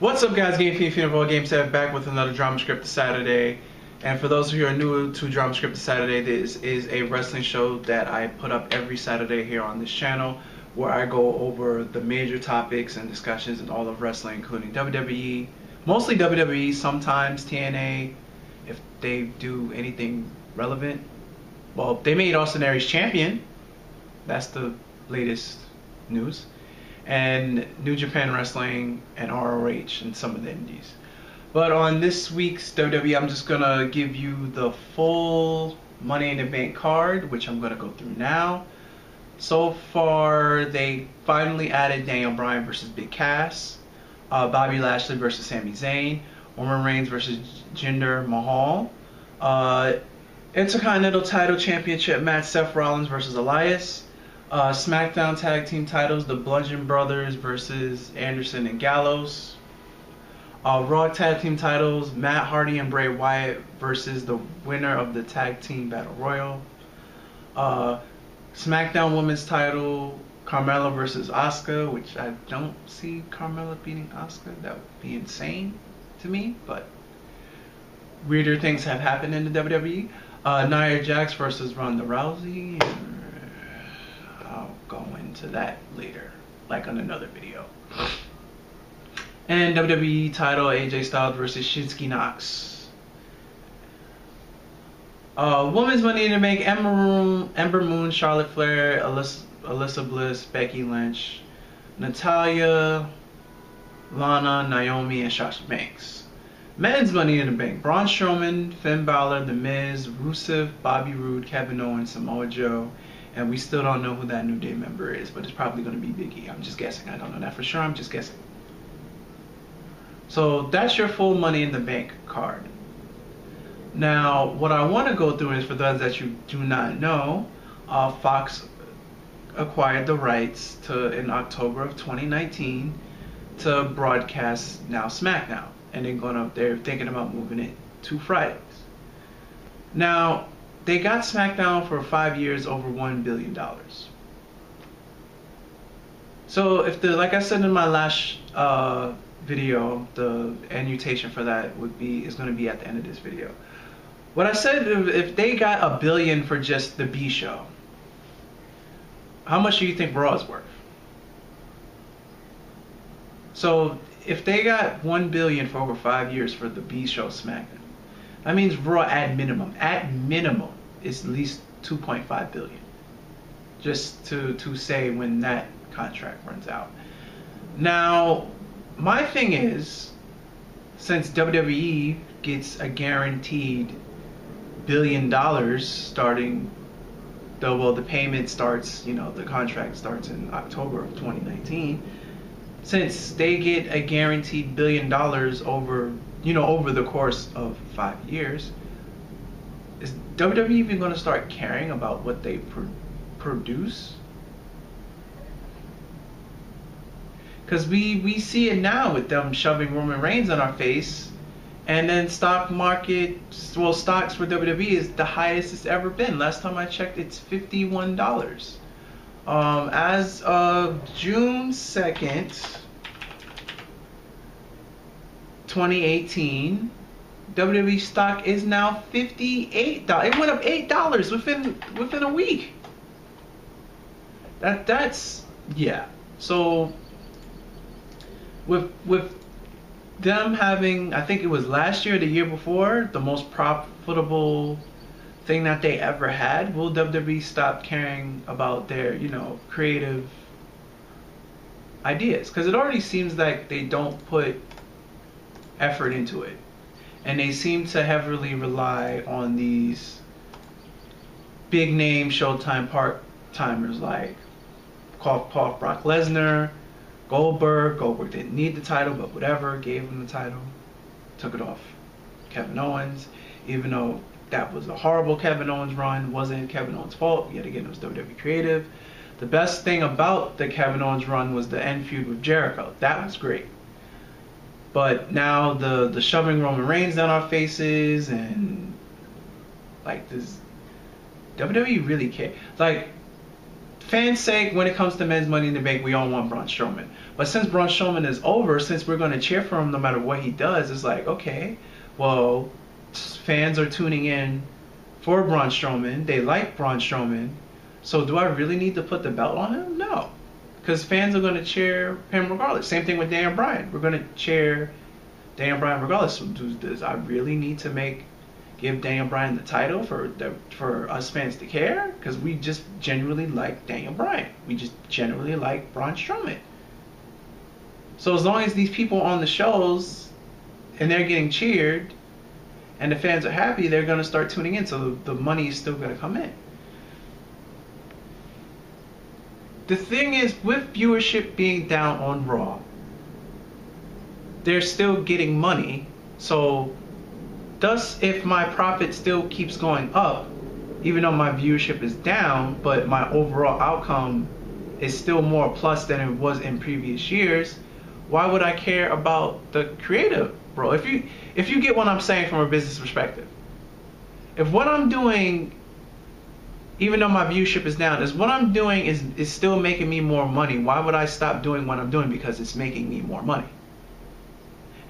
What's up, guys? Game Fiend of all Game 7 back with another Drama Script Saturday. And for those of you who are new to Drama Script Saturday, this is a wrestling show that I put up every Saturday here on this channel, where I go over the major topics and discussions in all of wrestling, including WWE, mostly WWE, sometimes TNA, if they do anything relevant. Well, they made Austin Aries champion. That's the latest news. And New Japan Wrestling and ROH and some of the indies. But on this week's WWE, I'm just gonna give you the full Money in the Bank card, which I'm gonna go through now. So far, they finally added Daniel Bryan versus Big Cass, Bobby Lashley versus Sami Zayn, Roman Reigns versus Jinder Mahal, Intercontinental Title Championship match, Seth Rollins versus Elias. SmackDown Tag Team titles, the Bludgeon Brothers versus Anderson and Gallows. Raw Tag Team titles, Matt Hardy and Bray Wyatt versus the winner of the Tag Team Battle Royal. SmackDown Women's title, Carmella versus Asuka, which I don't see Carmella beating Asuka. That would be insane to me, but weirder things have happened in the WWE. Nia Jax versus Ronda Rousey. I'll go into that later, like on another video. And WWE title, AJ Styles versus Shinsuke Knox. Women's Money in the Bank, Ember Moon, Charlotte Flair, Alyssa Bliss, Becky Lynch, Natalya, Lana, Naomi, and Sasha Banks. Men's Money in the Bank, Braun Strowman, Finn Balor, The Miz, Rusev, Bobby Roode, Kevin Owens, Samoa Joe. And we still don't know who that New Day member is, but it's probably going to be Big E. I'm just guessing. I don't know that for sure. I'm just guessing. So that's your full Money in the Bank card. Now, what I want to go through is, for those that you do not know, Fox acquired the rights to, in October of 2019, to broadcast now SmackDown. And they're thinking about moving it to Fridays. Now, they got SmackDown for 5 years, over $1 billion. So like I said in my last video, the annotation for that is going to be at the end of this video. What I said, if they got $1 billion for just the B show, how much do you think Raw is worth? So if they got $1 billion for over 5 years for the B show SmackDown, that means Raw at minimum is at least $2.5 billion. Just to say when that contract runs out. Now, my thing is, since WWE gets a guaranteed $1 billion starting, the payment starts, the contract starts in October of 2019. Since they get a guaranteed $1 billion over the course of 5 years, is WWE even going to start caring about what they produce? Because we see it now with them shoving Roman Reigns on our face, and then stocks for WWE is the highest it's ever been. Last time I checked, it's $51. As of June 2nd, 2018, WWE stock is now $58. It went up $8 within a week. That's yeah. So with them having, I think it was last year or the year before, the most profitable thing that they ever had, will WWE stop caring about their, creative ideas? Because it already seems like they don't put effort into it, and they seem to heavily rely on these big name Showtime part-timers like Brock Lesnar, Goldberg didn't need the title, but whatever, gave him the title, took it off Kevin Owens, even though that was a horrible Kevin Owens run. Wasn't Kevin Owens' fault. Yet again, it was WWE creative. The best thing about the Kevin Owens run was the end feud with Jericho. That was great. But now the shoving Roman Reigns down our faces, and like this, WWE really care. Like, fans' sake, when it comes to men's Money in the Bank, we all want Braun Strowman. But since Braun Strowman is over, since we're going to cheer for him no matter what he does, it's like, okay, well, fans are tuning in for Braun Strowman. They like Braun Strowman. So do I really need to put the belt on him? No. Because fans are going to cheer him regardless. Same thing with Daniel Bryan. We're going to cheer Daniel Bryan regardless. So does I really need to give Daniel Bryan the title for us fans to care? Because we just genuinely like Daniel Bryan. We just generally like Braun Strowman. So as long as these people on the shows and they're getting cheered and the fans are happy, they're going to start tuning in. So the money is still going to come in. The thing is, with viewership being down on Raw, they're still getting money. So thus, if my profit still keeps going up, even though my viewership is down, but my overall outcome is still more plus than it was in previous years, why would I care about the creative, bro? If you get what I'm saying from a business perspective, if what I'm doing, even though my viewership is down, is what I'm doing is still making me more money, why would I stop doing what I'm doing because it's making me more money?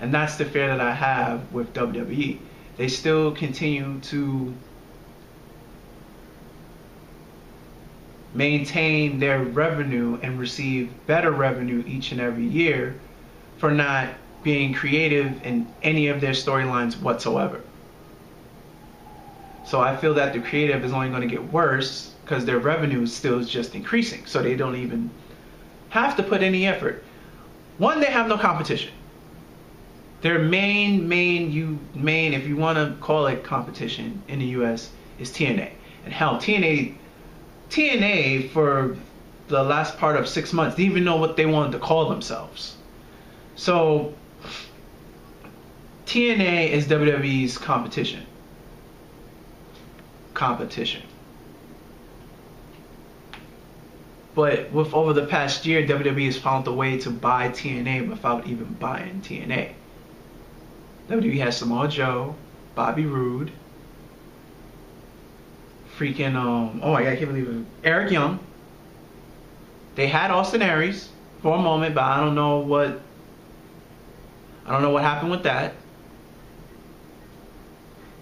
And that's the fear that I have with WWE. They still continue to maintain their revenue and receive better revenue each and every year for not being creative in any of their storylines whatsoever. So I feel that the creative is only going to get worse because their revenue is still just increasing. So they don't even have to put any effort. One, they have no competition. Their main, if you want to call it competition in the US, is TNA. And hell, TNA for the last part of 6 months didn't even know what they wanted to call themselves. So TNA is WWE's competition. But with over the past year, WWE has found a way to buy TNA without even buying TNA. WWE has Samoa Joe, Bobby Roode, freaking oh my god, I can't believe it, Eric Young. They had Austin Aries for a moment, but I don't know what happened with that.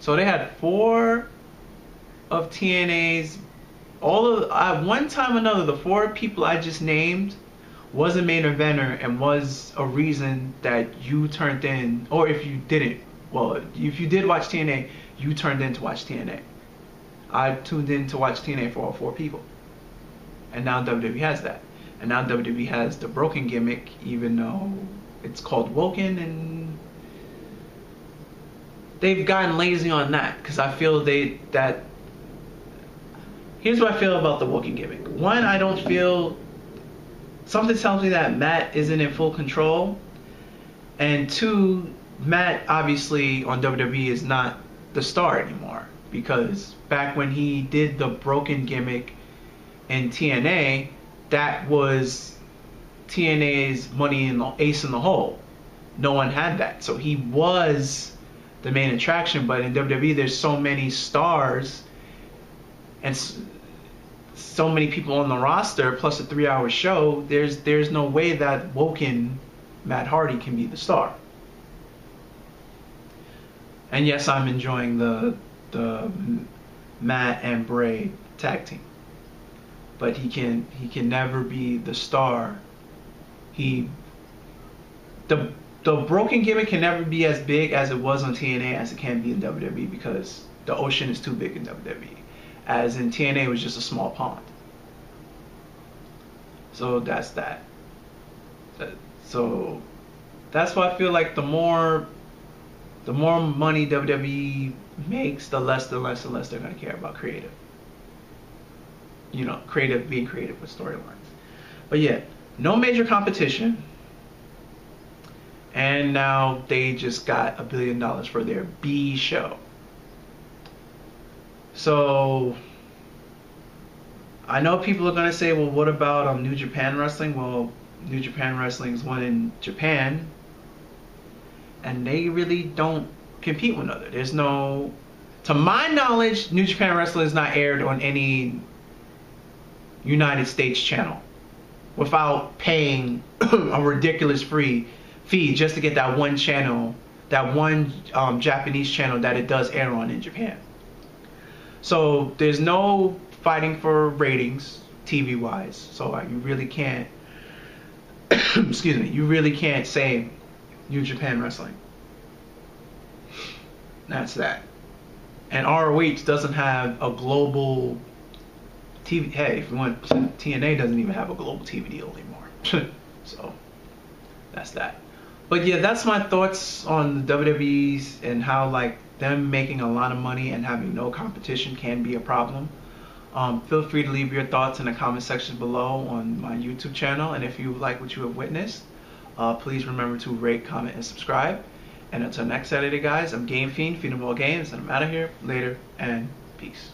So they had 4 of TNA's, at one time or another, the 4 people I just named was a main eventer and was a reason that you turned in, or if you didn't, well, if you did watch TNA, you turned in to watch TNA. I tuned in to watch TNA for all 4 people. And now WWE has that. And now WWE has the broken gimmick, even though it's called Woken, and they've gotten lazy on that because I feel here's what I feel about the Woken gimmick. One, I don't feel, something tells me that Matt isn't in full control. And 2, Matt obviously on WWE is not the star anymore, because back when he did the broken gimmick in TNA, that was TNA's money in the ace in the hole. No one had that. So he was the main attraction, but in WWE there's so many stars and so many people on the roster plus a 3-hour show, there's no way that Woken Matt Hardy can be the star. And yes, I'm enjoying the Matt and Bray tag team, but he can never be the star. The broken gimmick can never be as big as it was on TNA as it can be in WWE, because the ocean is too big in WWE. As in TNA was just a small pond. So that's that. So that's why I feel like the more money WWE makes, the less they're going to care about creative. You know, being creative with storylines. But yeah, no major competition. And now they just got $1 billion for their B show. So I know people are going to say, well, what about New Japan Wrestling? Well, New Japan Wrestling is one in Japan, and they really don't compete with another. There's no, to my knowledge, New Japan Wrestling is not aired on any United States channel without paying a ridiculous fee just to get that one channel, that one Japanese channel that it does air on in Japan. So there's no fighting for ratings TV wise. So you really can't excuse me, you really can't say New Japan Wrestling. That's that. And ROH doesn't have a global TV. Hey, if you want, TNA doesn't even have a global TV deal anymore. So that's that. But yeah, that's my thoughts on the WWE's and how like them making a lot of money and having no competition can be a problem. Feel free to leave your thoughts in the comment section below on my YouTube channel. And if you like what you have witnessed, please remember to rate, comment, and subscribe. And until next Saturday, guys, I'm Game Fiend, feeding more games, and I'm out of here. Later, and peace.